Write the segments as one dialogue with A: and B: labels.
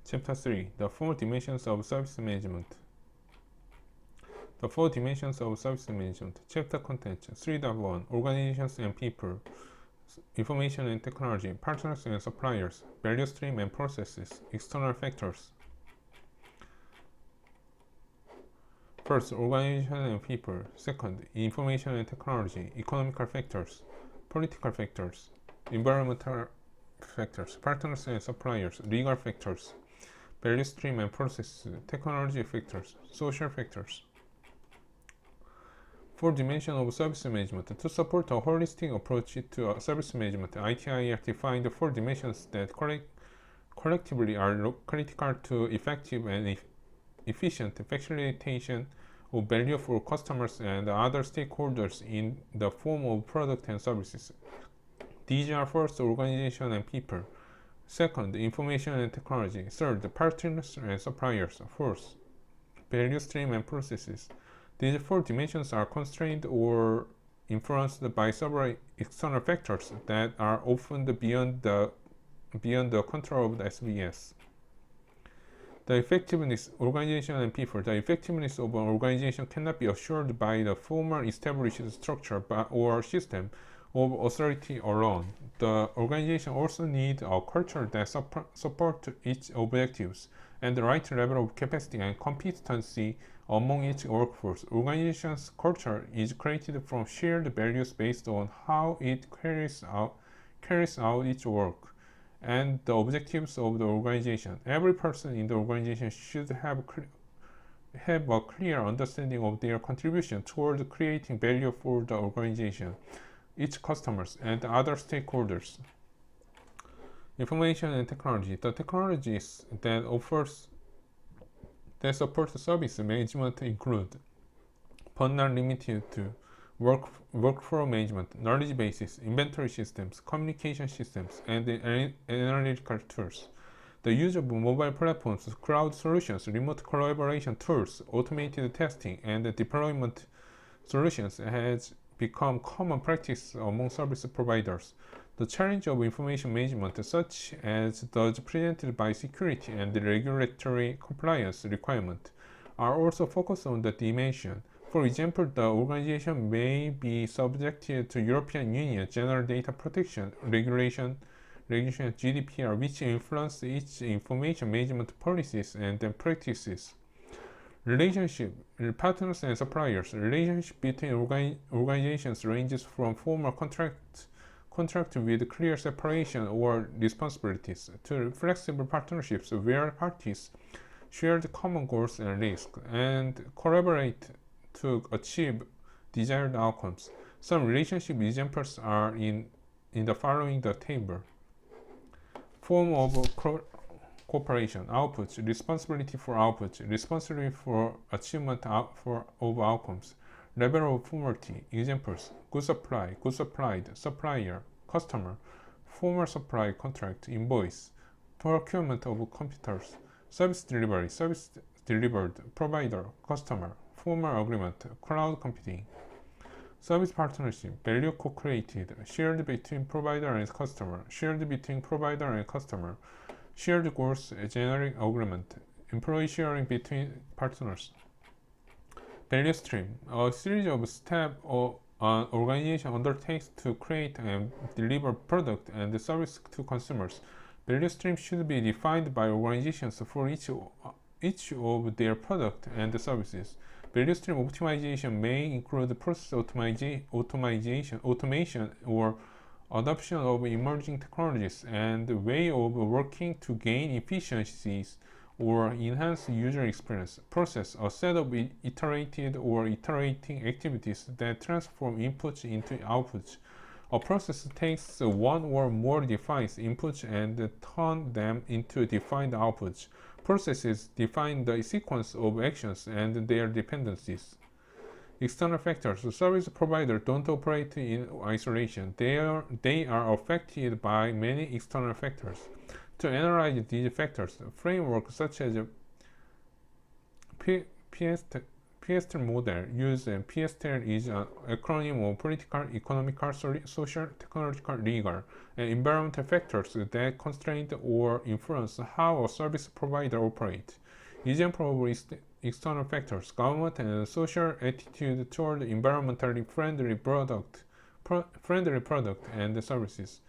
A: Chapter 3. The 4 dimensions of service management. The 4 dimensions of service management. Chapter contents 3.1. Organizations and people. Information and technology. Partners and suppliers. Value stream and processes. External factors. First, organization and people. Second, information and technology. Economical factors. Political factors. Environmental factors. Partners and suppliers. Legal factors. Value stream and process, technology factors, social factors. 4 dimensions of service management. To support a holistic approach to service management, ITIL defined 4 dimensions that collectively are critical to effective and efficient facilitation of value for customers and other stakeholders in the form of product and services. These are first, organization and people. Second, information and technology. Third, partners and suppliers. Fourth, value stream and processes. These 4 dimensions are constrained or influenced by several external factors that are often beyond the control of the SBS. The effectiveness, organization and people. The effectiveness of an organization cannot be assured by the formal established structure or system of authority alone. The organization also needs a culture that supports its objectives and the right level of capacity and competency among its workforce. Organization's culture is created from shared values based on how it carries out its work and the objectives of the organization. Every person in the organization should have a clear understanding of their contribution toward creating value for the organization, its customers, and other stakeholders. Information and technology. The technologies that support service management include, but not limited to, workflow management, knowledge bases, inventory systems, communication systems, and analytical tools. The use of mobile platforms, cloud solutions, remote collaboration tools, automated testing, and deployment solutions has become common practice among service providers. The challenge of information management, such as those presented by security and regulatory compliance requirements, are also focused on the dimension. For example, the organization may be subjected to European Union General Data Protection Regulation GDPR, which influence its information management policies and practices. Relationship, partners and suppliers. Relationship between organizations ranges from formal contract with clear separation or responsibilities to flexible partnerships where parties share the common goals and risks and collaborate to achieve desired outcomes. Some relationship examples are in the following the table. Form of cooperation, outputs, responsibility for outputs, responsibility for achievement of outcomes, level of formality, examples, goods supply, goods supplied, supplier, customer, formal supply contract, invoice, procurement of computers, service delivery, service delivered, provider, customer, formal agreement, cloud computing. Service partnership, value co-created, shared between provider and customer, shared between provider and customer, shared goals, generic agreement, employee sharing between partners. Value stream, a series of steps an organization undertakes to create and deliver product and service to consumers. Value stream should be defined by organizations for each of their product and services. Value stream optimization may include process automation, or adoption of emerging technologies and way of working to gain efficiencies or enhance user experience. Process, a set of iterated or iterating activities that transform inputs into outputs. A process takes one or more defined inputs and turn them into defined outputs. Processes define the sequence of actions and their dependencies. External factors. Service providers don't operate in isolation. They are affected by many external factors. To analyze these factors, frameworks such as PSTEL model used, and PSTEL is an acronym of political, economical, social, technological, legal, and environmental factors that constrain or influence how a service provider operates. Example of external factors: government and social attitude toward environmentally friendly product and services.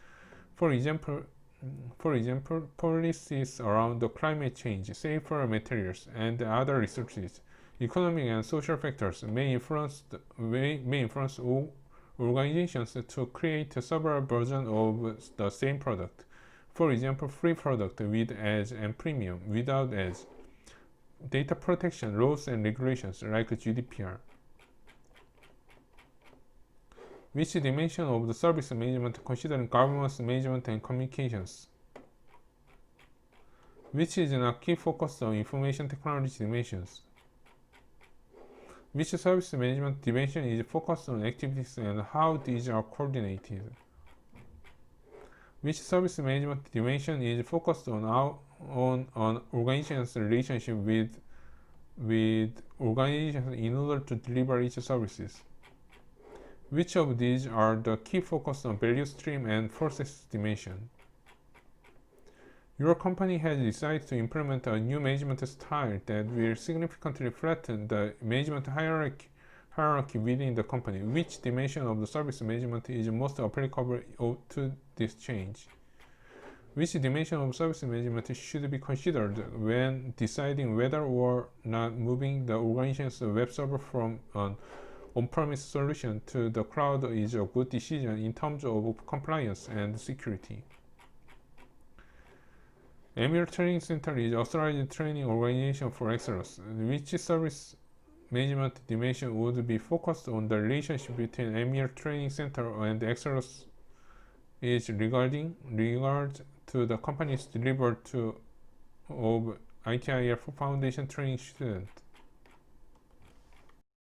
A: For example, policies around the climate change, safer materials, and other resources. Economic and social factors may influence organizations to create several versions of the same product. For example, free product with ads and premium without ads. Data protection laws and regulations like GDPR. Which dimension of the service management considering governance management and communications? Which is a key focus on information technology dimensions? Which service management dimension is focused on activities and how these are coordinated? Which service management dimension is focused on organization's relationship with organizations in order to deliver each services? Which of these are the key focus on value stream and process dimension? Your company has decided to implement a new management style that will significantly flatten the management hierarchy within the company. Which dimension of the service management is most applicable to this change? Which dimension of service management should be considered when deciding whether or not moving the organization's web server from an on-premise solution to the cloud is a good decision in terms of compliance and security? EMIR Training Center is authorized training organization for excellence. Which service management dimension would be focused on the relationship between EMIR Training Center and excellence is regard to the company's delivered to of ITIL Foundation training student?